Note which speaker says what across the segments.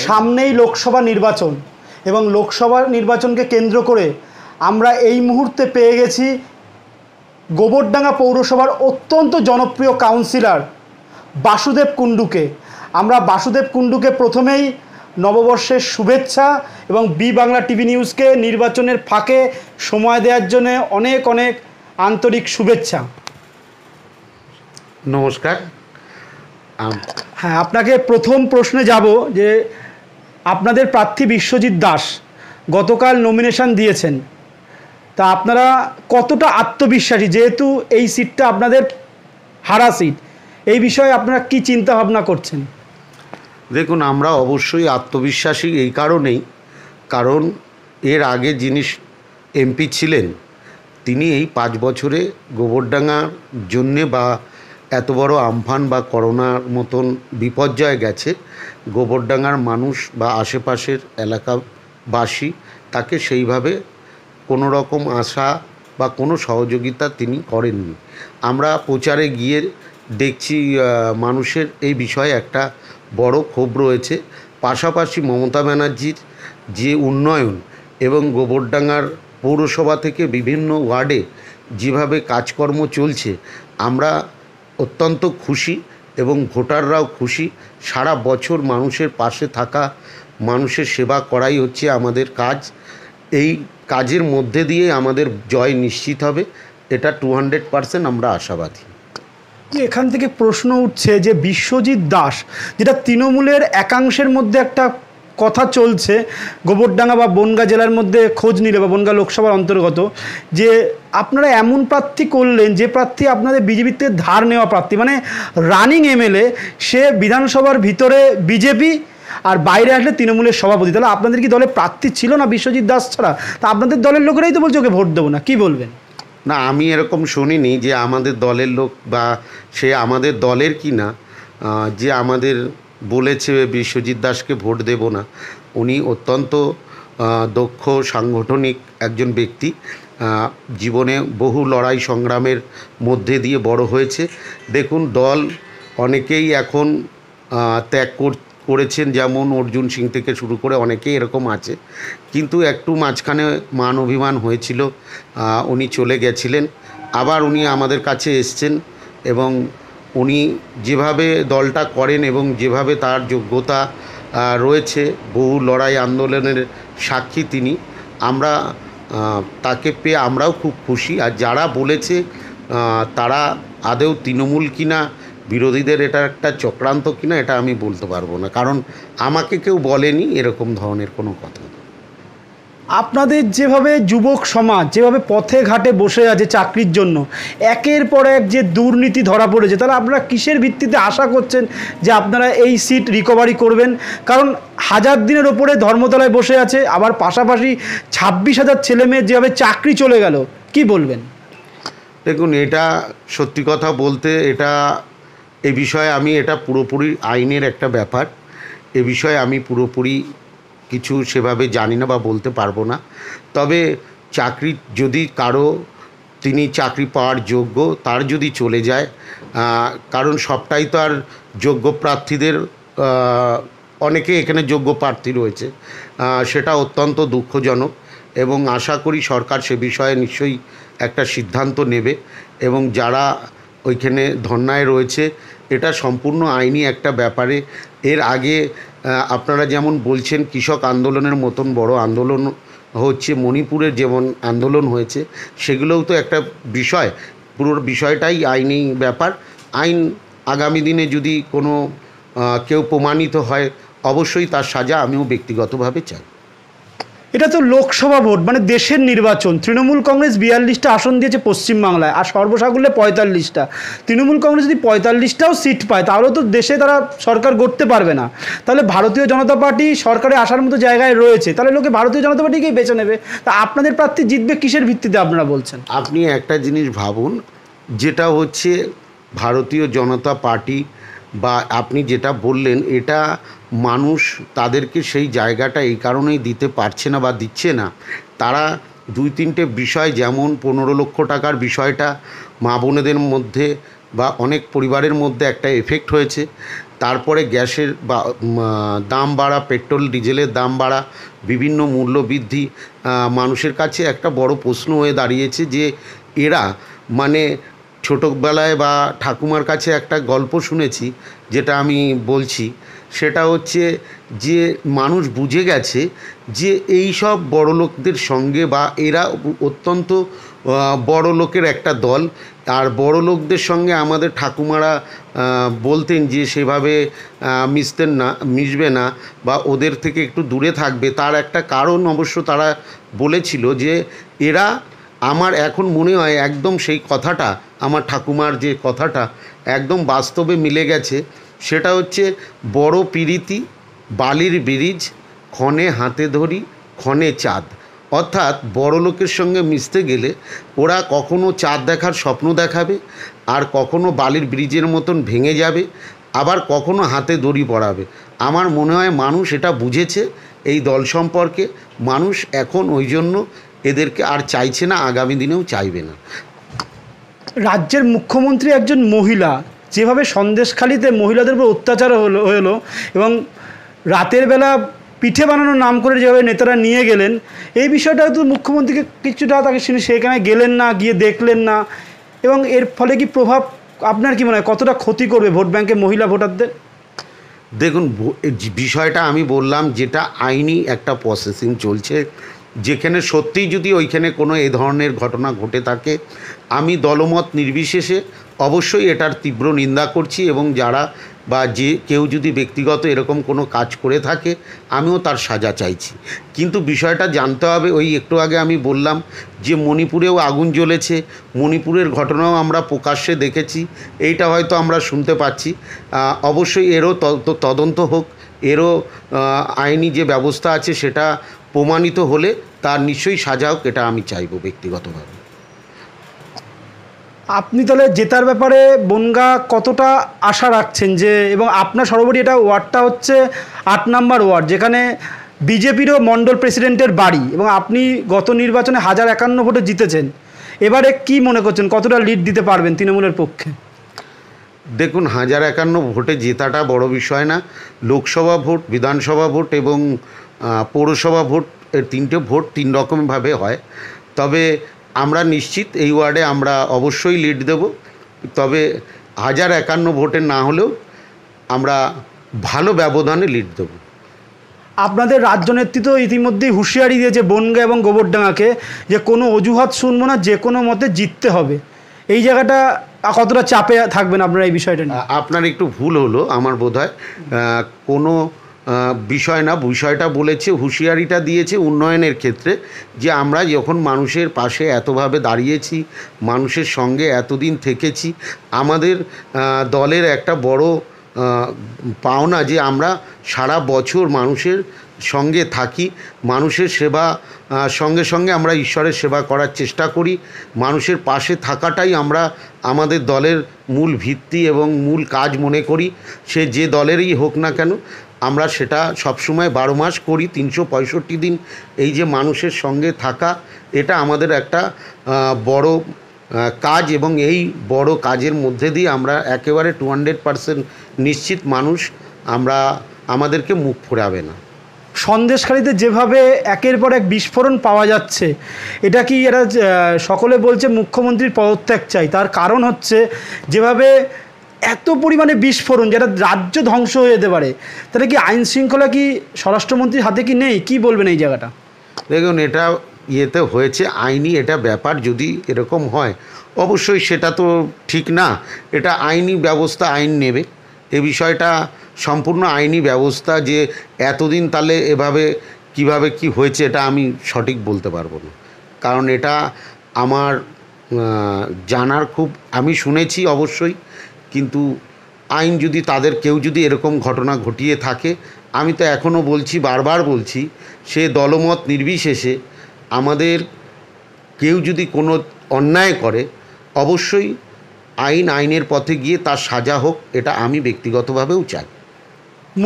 Speaker 1: সামনেই লোকসভা নির্বাচন এবং লোকসভা নির্বাচনকে কেন্দ্র করে আমরা এই মুহূর্তে পেয়ে গেছি গোবরডাঙ্গা পৌরসভার অত্যন্ত জনপ্রিয় কাউন্সিলর বাসুদেব কুণ্ডুকে। আমরা বাসুদেব কুণ্ডুকে প্রথমেই নববর্ষের শুভেচ্ছা এবং বি বাংলা টিভি নিউজকে নির্বাচনের ফাঁকে সময় দেওয়ার জন্য অনেক অনেক আন্তরিক শুভেচ্ছা।
Speaker 2: নমস্কার।
Speaker 1: হ্যাঁ, আপনাকে প্রথম প্রশ্নে যাব যে আপনাদের প্রার্থী বিশ্বজিৎ দাস গতকাল নমিনেশন দিয়েছেন, তা আপনারা কতটা আত্মবিশ্বাসী, যেহেতু এই সিটটা আপনাদের হারা সিট, এই বিষয়ে আপনারা কি চিন্তা ভাবনা করছেন?
Speaker 2: দেখুন, আমরা অবশ্যই আত্মবিশ্বাসী এই কারণেই, কারণ এর আগে যিনি এমপি ছিলেন তিনি এই 5 বছরে গোবরডাঙ্গার জন্যে বা এত বড় আমফান বা করোনার মতন বিপর্যয় গেছে, গোবরডাঙ্গার মানুষ বা আশেপাশের এলাকাবাসী তাকে সেইভাবে কোনো রকম আশা বা কোনো সহযোগিতা তিনি করেননি। আমরা প্রচারে গিয়ে দেখছি মানুষের এই বিষয়ে একটা বড় ক্ষোভ রয়েছে। পাশাপাশি মমতা ব্যানার্জির যে উন্নয়ন এবং গোবরডাঙ্গার পৌরসভা থেকে বিভিন্ন ওয়ার্ডে যেভাবে কাজকর্ম চলছে, আমরা অত্যন্ত খুশি এবং ভোটাররাও খুশি। সারা বছর মানুষের পাশে থাকা, মানুষের সেবা করাই হচ্ছে আমাদের কাজ। এই কাজের মধ্যে দিয়ে আমাদের জয় নিশ্চিত হবে, এটা 200% আমরা আশাবাদী।
Speaker 1: এখান থেকে প্রশ্ন উঠছে যে বিশ্বজিৎ দাস, যেটা তৃণমূলের একাংশের মধ্যে একটা কথা চলছে গোবরডাঙ্গা বা বনগাঁ জেলার মধ্যে খোঁজ নিলে বা বনগাঁ লোকসভার অন্তর্গত, যে আপনারা এমন প্রার্থী করলেন যে প্রার্থী আপনাদের বিজেপির থেকে ধার নেওয়া প্রার্থী, মানে রানিং এমএলএ, সে বিধানসভার ভিতরে বিজেপি আর বাইরে আসলে তৃণমূলের সভাপতি। তাহলে আপনাদের কি দলে প্রার্থী ছিল না বিশ্বজিৎ দাস ছাড়া? তা আপনাদের দলের লোকেরাই তো বলছে ওকে ভোট দেবো না, কি বলবেন?
Speaker 2: না, আমি এরকম শুনিনি যে আমাদের দলের লোক বা সে আমাদের দলের কি না যে আমাদের বলেছে বিশ্বজিৎ দাসকে ভোট দেব না। উনি অত্যন্ত দক্ষ সাংগঠনিক একজন ব্যক্তি, জীবনে বহু লড়াই সংগ্রামের মধ্যে দিয়ে বড় হয়েছে। দেখুন, দল অনেকেই এখন ত্যাগ করেছেন, যেমন অর্জুন সিং থেকে শুরু করে অনেকেই এরকম আছে, কিন্তু একটু মাঝখানে মান অভিমান হয়েছিল, উনি চলে গেছিলেন। আবার উনি আমাদের কাছে এসছেন এবং উনি যেভাবে দলটা করেন এবং যেভাবে তার যোগ্যতা রয়েছে, বহু লড়াই আন্দোলনের সাক্ষী তিনি, আমরা তাকে পেয়ে আমরাও খুব খুশি। আর যারা বলেছে তারা আদৌ তৃণমূল কিনা, বিরোধীদের এটা একটা চক্রান্ত কিনা, এটা আমি বলতে পারবো না, কারণ আমাকে কেউ বলেনি এরকম ধরনের কোনো কথা।
Speaker 1: আপনাদের যেভাবে যুবক সমাজ যেভাবে পথে ঘাটে বসে আছে চাকরির জন্য, একের পর এক যে দুর্নীতি ধরা পড়েছে, তাহলে আপনারা কিসের ভিত্তিতে আশা করছেন যে আপনারা এই সিট রিকভারি করবেন? কারণ 1000 দিনের ওপরে ধর্মতলায় বসে আছে, আবার পাশাপাশি 26,000 ছেলেমেয়ের যেভাবে চাকরি চলে গেল, কি বলবেন?
Speaker 2: দেখুন, এটা সত্যি কথা বলতে, এ বিষয়ে আমি এটা পুরোপুরি আইনের একটা ব্যাপার, এ বিষয়ে আমি পুরোপুরি কিছু সেভাবে জানি না বা বলতে পারবো না। তবে চাকরি যদি তিনি চাকরি পাওয়ার যোগ্য, তার যদি চলে যায়, কারণ সবটাই তো আর যোগ্য প্রার্থীদের, অনেকে এখানে যোগ্য প্রার্থী রয়েছে, সেটা অত্যন্ত দুঃখজনক এবং আশা করি সরকার সে বিষয়ে নিশ্চয়ই একটা সিদ্ধান্ত নেবে এবং যারা ওইখানে ধর্নায় রয়েছে, এটা সম্পূর্ণ আইনি একটা ব্যাপারে। এর আগে আপনারা যেমন বলছেন কৃষক আন্দোলনের মতন বড় আন্দোলন হচ্ছে, মণিপুরের যেমন আন্দোলন হয়েছে, সেগুলোও তো একটা বিষয়, পুরো বিষয়টাই আইনি ব্যাপার। আইন আগামী দিনে যদি কোনো কেউ প্রমাণিত হয়, অবশ্যই তার সাজা আমিও ব্যক্তিগতভাবে চাই।
Speaker 1: এটা তো লোকসভা ভোট, মানে দেশের নির্বাচন। তৃণমূল কংগ্রেস 42টা আসন দিয়েছে পশ্চিমবাংলায়, আর সর্বসাকুল্যে 45টা। তৃণমূল কংগ্রেস যদি 45টাও সিট পায়, তাহলে তো দেশে তারা সরকার গড়তে পারবে না। তাহলে ভারতীয় জনতা পার্টি সরকারে আসার মতো জায়গায় রয়েছে, তাহলে লোকে ভারতীয় জনতা পার্টিকেই বেছে নেবে। তা আপনাদের প্রার্থী জিতবে কিসের ভিত্তিতে আপনারা বলছেন?
Speaker 2: আপনি একটা জিনিস ভাবুন, যেটা হচ্ছে ভারতীয় জনতা পার্টি বা আপনি যেটা বললেন, এটা মানুষ তাদেরকে সেই জায়গাটা এই কারণেই দিতে পারছে না বা দিচ্ছে না। তারা 2-3টে বিষয়, যেমন 15 লক্ষ টাকার বিষয়টা মা বোনেদের মধ্যে বা অনেক পরিবারের মধ্যে একটা এফেক্ট হয়েছে। তারপরে গ্যাসের দাম বাড়া, পেট্রোল ডিজেলের দাম বাড়া, বিভিন্ন মূল্যবৃদ্ধি মানুষের কাছে একটা বড় প্রশ্ন হয়ে দাঁড়িয়েছে যে এরা মানে ছোটোবেলায় বা ঠাকুমার কাছে একটা গল্প শুনেছি, যেটা আমি বলছি, সেটা হচ্ছে যে মানুষ বুঝে গেছে যে এই সব বড়লোকদের সঙ্গে বা এরা অত্যন্ত বড় লোকের একটা দল, আর বড় লোকদের সঙ্গে আমাদের ঠাকুমারা বলতেন যে সেভাবে মিশবে না বা ওদের থেকে একটু দূরে থাকবে। তার একটা কারণ অবশ্য তারা বলেছিল যে এরা, আমার এখন মনে হয় একদম সেই কথাটা, আমার ঠাকুমার যে কথাটা একদম বাস্তবে মিলে গেছে। সেটা হচ্ছে বড় পিরিতি বালির ব্রিজ, ক্ষণে হাতে ধরি ক্ষণে চাঁদ। অর্থাৎ বড় লোকের সঙ্গে মিশতে গেলে ওরা কখনো চাঁদ দেখার স্বপ্ন দেখাবে, আর কখনো বালির ব্রিজের মতন ভেঙে যাবে, আবার কখনো হাতে দড়ি পড়াবে। আমার মনে হয় মানুষ এটা বুঝেছে এই দল সম্পর্কে। মানুষ এখন ওই জন্য এদেরকে আর চাইছে না, আগামী দিনেও চাইবে না।
Speaker 1: রাজ্যের মুখ্যমন্ত্রী একজন মহিলা, যেভাবে সন্দেশখালিতে মহিলাদের উপর অত্যাচার হলো এবং রাতের বেলা পিঠে বানানোর নাম করে যেভাবে নেতারা নিয়ে গেলেন, এই বিষয়টা তো মুখ্যমন্ত্রীকে কিছুটা তাকে সেখানে গেলেন না, গিয়ে দেখলেন না, এবং এর ফলে কি প্রভাব আপনার কি মনে হয় কতটা ক্ষতি করবে ভোট ব্যাংকে মহিলা ভোটারদের?
Speaker 2: দেখুন, বিষয়টা আমি বললাম যেটা আইনি একটা প্রসেসিং চলছে, যেখানে সত্যিই যদি ওইখানে কোনো এ ধরনের ঘটনা ঘটে থাকে, আমি দলমত নির্বিশেষে অবশ্যই এটার তীব্র নিন্দা করছি, এবং যারা বা যে কেউ যদি ব্যক্তিগত এরকম কোনো কাজ করে থাকে আমিও তার সাজা চাইছি। কিন্তু বিষয়টা জানতে হবে, ওই একটু আগে আমি বললাম যে মণিপুরেও আগুন জ্বলেছে, মণিপুরের ঘটনাও আমরা প্রকাশ্যে দেখেছি, এইটা হয়তো আমরা শুনতে পাচ্ছি। অবশ্যই এরও তদন্ত হোক, এরও আইনি যে ব্যবস্থা আছে সেটা প্রমাণিত হলে তার নিশ্চয়ই সাজা হোক, এটা আমি চাইব ব্যক্তিগতভাবে।
Speaker 1: আপনি তাহলে জেতার ব্যাপারে বনগাঁ কতটা আশা রাখছেন? যে এবং আপনার সর্বোপরি এটা ওয়ার্ডটা হচ্ছে ৮ নম্বর ওয়ার্ড, যেখানে বিজেপিরও মণ্ডল প্রেসিডেন্টের বাড়ি, এবং আপনি গত নির্বাচনে 1051 ভোটে জিতেছেন। এবারে কি মনে করছেন কতটা লিড দিতে পারবেন তৃণমূলের পক্ষে?
Speaker 2: দেখুন, 1051 ভোটে জেতাটা বড় বিষয় না। লোকসভা ভোট, বিধানসভা ভোট এবং পৌরসভা ভোট, এর 3টে ভোট 3 রকমভাবে হয়। তবে আমরা নিশ্চিত এই ওয়ার্ডে আমরা অবশ্যই লিড দেব। তবে 1051 ভোটে না হলেও আমরা ভালো ব্যবধানে লিড দেব।
Speaker 1: আপনাদের রাজ্য নেতৃত্ব ইতিমধ্যেই হুঁশিয়ারি দিয়েছে বনগাঁ এবং গোবরডাঙ্গাকে যে কোনো অজুহাত শুনবো না, যে কোনো মতে জিততে হবে। এই জায়গাটা কতটা চাপে থাকবেন আপনারা এই বিষয়টা নিয়ে?
Speaker 2: আপনার একটু ভুল হলো আমার বোধহয়, কোনো বিষয় না, বিষয়টা বলেছে, হুঁশিয়ারিটা দিয়েছে উন্নয়নের ক্ষেত্রে, যে আমরা যখন মানুষের পাশে এতভাবে দাঁড়িয়েছি, মানুষের সঙ্গে এতদিন থেকেছি, আমাদের দলের একটা বড় পাওনা যে আমরা সারা বছর মানুষের সঙ্গে থাকি, মানুষের সেবা সঙ্গে সঙ্গে আমরা ঈশ্বরের সেবা করার চেষ্টা করি। মানুষের পাশে থাকাটাই আমরা আমাদের দলের মূল ভিত্তি এবং মূল কাজ মনে করি। সে যে দলেরই হোক না কেন, আমরা সেটা সবসময় 12 মাস করি, 365 দিন। এই যে মানুষের সঙ্গে থাকা, এটা আমাদের একটা বড় কাজ, এবং এই বড় কাজের মধ্যে দিয়ে আমরা একেবারে 200% নিশ্চিত মানুষ আমাদেরকে মুখ ফোরাবে না।
Speaker 1: সন্দেশখালিতে যেভাবে একের পর এক বিস্ফোরণ পাওয়া যাচ্ছে, এটা কি এরা সকলে বলছে মুখ্যমন্ত্রীর পদত্যাগ চাই? তার কারণ হচ্ছে যেভাবে এত পরিমাণে বিস্ফোরণ, যেটা রাজ্য ধ্বংস হয়ে যেতে পারে, তাহলে কি আইন শৃঙ্খলা কি স্বরাষ্ট্রমন্ত্রীর হাতে কি নেই? কি বলবেন এই জায়গাটা?
Speaker 2: দেখুন, এটা ইয়েতে হয়েছে আইনি, এটা ব্যাপার যদি এরকম হয় অবশ্যই সেটা তো ঠিক না। এটা আইনি ব্যবস্থা, আইন নেবে। এ বিষয়টা সম্পূর্ণ আইনি ব্যবস্থা। যে এতদিন তাহলে এভাবে কিভাবে কি হয়েছে এটা আমি সঠিক বলতে পারবো না, কারণ এটা আমার জানার খুব, আমি শুনেছি অবশ্যই, কিন্তু আইন যদি তাদের কেউ যদি এরকম ঘটনা ঘটিয়ে থাকে, আমি তো এখনও বলছি, বারবার বলছি, সে দলমত নির্বিশেষে আমাদের কেউ যদি কোনো অন্যায় করে অবশ্যই আইনের পথে গিয়ে তার সাজা হোক, এটা আমি ব্যক্তিগতভাবেও চাই।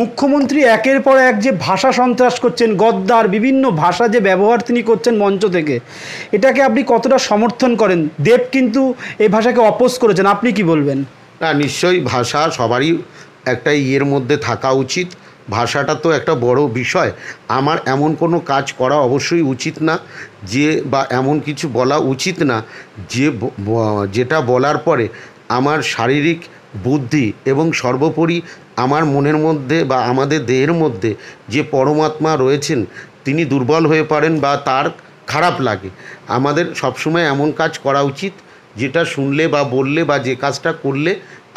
Speaker 1: মুখ্যমন্ত্রী একের পর এক যে ভাষা সন্ত্রাস করছেন, গদ্দার বিভিন্ন ভাষা যে ব্যবহার তিনি করছেন মঞ্চ থেকে, এটাকে আপনি কতটা সমর্থন করেন? দেব কিন্তু এই ভাষাকে অপোজ করেছেন, আপনি কি বলবেন?
Speaker 2: না, নিশ্চয়ই ভাষা সবারই একটা ইয়ের মধ্যে থাকা উচিত। ভাষাটা তো একটা বড় বিষয়। আমার এমন কোনো কাজ করা অবশ্যই উচিত না, যে বা এমন কিছু বলা উচিত না যেটা বলার পরে আমার শারীরিক, বুদ্ধি এবং সর্বোপরি আমার মনের মধ্যে বা আমাদের দেহের মধ্যে যে পরমাত্মা রয়েছেন তিনি দুর্বল হয়ে পড়েন বা তার খারাপ লাগে। আমাদের সবসময় এমন কাজ করা উচিত যেটা শুনলে বা বললে বা যে কাজটা করলে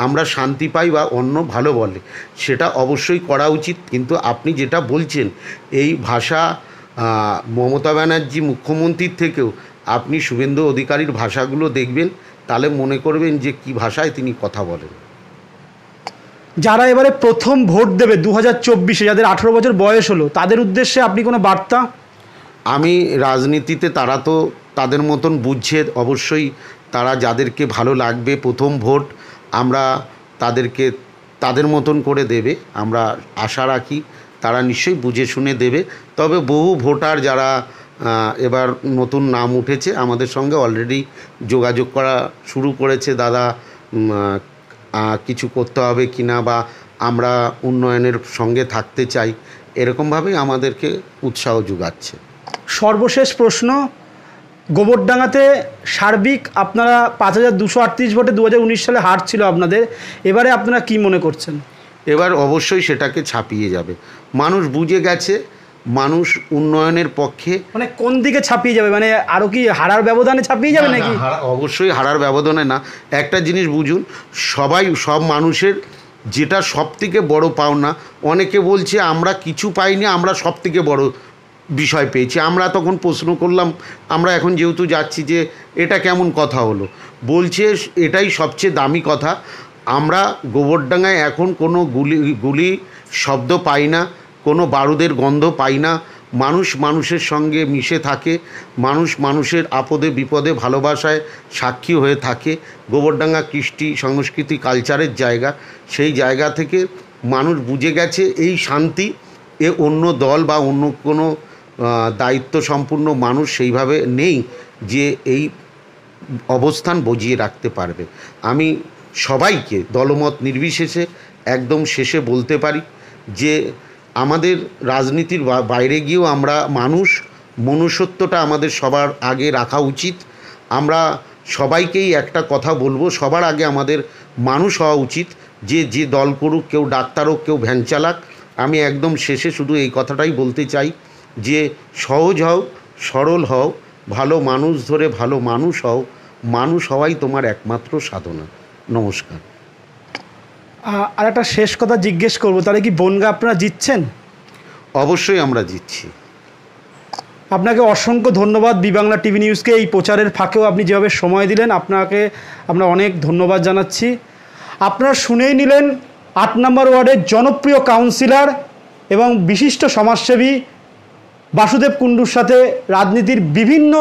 Speaker 2: আমরা শান্তি পাই বা অন্য ভালো বলে, সেটা অবশ্যই করা উচিত। কিন্তু আপনি যেটা বলছেন এই ভাষা, মমতা ব্যানার্জি মুখ্যমন্ত্রীর থেকেও আপনি শুভেন্দু অধিকারীর ভাষাগুলো দেখবেন, তাহলে মনে করবেন যে কী ভাষায় তিনি কথা বলেন।
Speaker 1: যারা এবারে প্রথম ভোট দেবে 2024-এ, যাদের 18 বছর বয়স হলো, তাদের উদ্দেশ্যে আপনি কোনো বার্তা?
Speaker 2: আমি রাজনীতিতে তারা তো তাদের মতন বুঝছে, অবশ্যই তারা যাদেরকে ভালো লাগবে প্রথম ভোট আমরা তাদেরকে তাদের মতন করে দেবে, আমরা আশা রাখি তারা নিশ্চয়ই বুঝে শুনে দেবে। তবে বহু ভোটার যারা এবার নতুন নাম উঠেছে আমাদের সঙ্গে অলরেডি যোগাযোগ করা শুরু করেছে, দাদা কিছু করতে হবে কিনা বা আমরা উন্নয়নের সঙ্গে থাকতে চাই, এরকমভাবেই আমাদেরকে উৎসাহ যোগাচ্ছে।
Speaker 1: সর্বশেষ প্রশ্ন, গোবরডাঙ্গাতে সার্বিক আপনারা 5238 ভোটে 2019 সালে হার ছিল আপনাদের, এবারে আপনারা কি মনে করছেন?
Speaker 2: এবার অবশ্যই সেটাকে ছাপিয়ে যাবে। মানুষ বুঝে গেছে, মানুষ উন্নয়নের পক্ষে।
Speaker 1: মানে কোন দিকে ছাপিয়ে যাবে, মানে আরও কি হারার ব্যবধানে ছাপিয়ে যাবে নাকি?
Speaker 2: অবশ্যই হারার ব্যবধানে না। একটা জিনিস বুঝুন, সব মানুষের যেটা সব থেকে বড় পাওনা, অনেকে বলছে আমরা কিছু পাইনি, আমরা সব থেকে বড় বিষয় পেয়েছি। আমরা তখন প্রশ্ন করলাম, আমরা এখন যেহেতু যাচ্ছি যে এটা কেমন কথা হলো, বলছে এটাই সবচেয়ে দামি কথা। আমরা গোবরডাঙ্গায় এখন কোনো গুলি শব্দ পাই না, কোনো বারুদের গন্ধ পাই না। মানুষ মানুষের সঙ্গে মিশে থাকে, মানুষ মানুষের আপদে বিপদে ভালোবাসায় সাক্ষী হয়ে থাকে। গোবরডাঙ্গা কৃষ্টি সংস্কৃতি কালচারের জায়গা, সেই জায়গা থেকে মানুষ বুঝে গেছে এই শান্তি অন্য দল বা অন্য কোনো দায়িত্ব সম্পূর্ণ মানুষ সেইভাবে নেই যে এই অবস্থান বজিয়ে রাখতে পারবে। আমি সবাইকে দলমত নির্বিশেষে একদম শেষে বলতে পারি যে আমাদের রাজনীতির বাইরে গিয়েও আমরা মনুষ্যত্বটা আমাদের সবার আগে রাখা উচিত। আমরা সবাইকেই একটা কথা বলবো, সবার আগে আমাদের মানুষ হওয়া উচিত। যে দল করুক, কেউ ডাক্তার হোক, কেউ ভ্যান চালাক, আমি একদম শেষে শুধু এই কথাটাই বলতে চাই যে সহজ হও, সরল হও, ভালো মানুষ ধরে ভালো মানুষ হও, মানুষ হওয়াই তোমার একমাত্র সাধনা। নমস্কার।
Speaker 1: আর একটা শেষ কথা জিজ্ঞেস করবো, তাহলে কি বনগাঁ আপনারা জিতছেন?
Speaker 2: অবশ্যই আমরা জিতছি।
Speaker 1: আপনাকে অসংখ্য ধন্যবাদ বি বাংলা টিভি নিউজকে এই প্রচারের ফাঁকেও আপনি যেভাবে সময় দিলেন, আপনাকে আমরা অনেক ধন্যবাদ জানাচ্ছি। আপনারা শুনেই নিলেন 8 নম্বর ওয়ার্ডের জনপ্রিয় কাউন্সিলর এবং বিশিষ্ট সমাজসেবী বাসুদেব কুণ্ডুর সাথে রাজনীতির বিভিন্ন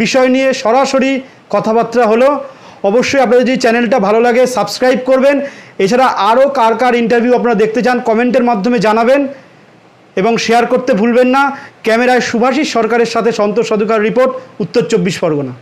Speaker 1: বিষয় নিয়ে সরাসরি কথাবার্তা হলো। অবশ্যই আপনাদের যদি চ্যানেলটা ভালো লাগে সাবস্ক্রাইব করবেন। এছাড়া আরও কার ইন্টারভিউ আপনারা দেখতে চান কমেন্টের মাধ্যমে জানাবেন এবং শেয়ার করতে ভুলবেন না। ক্যামেরায় শুভাশিস সরকারের সাথে সন্তোষ সদুকার রিপোর্ট, উত্তর 24 পরগনা।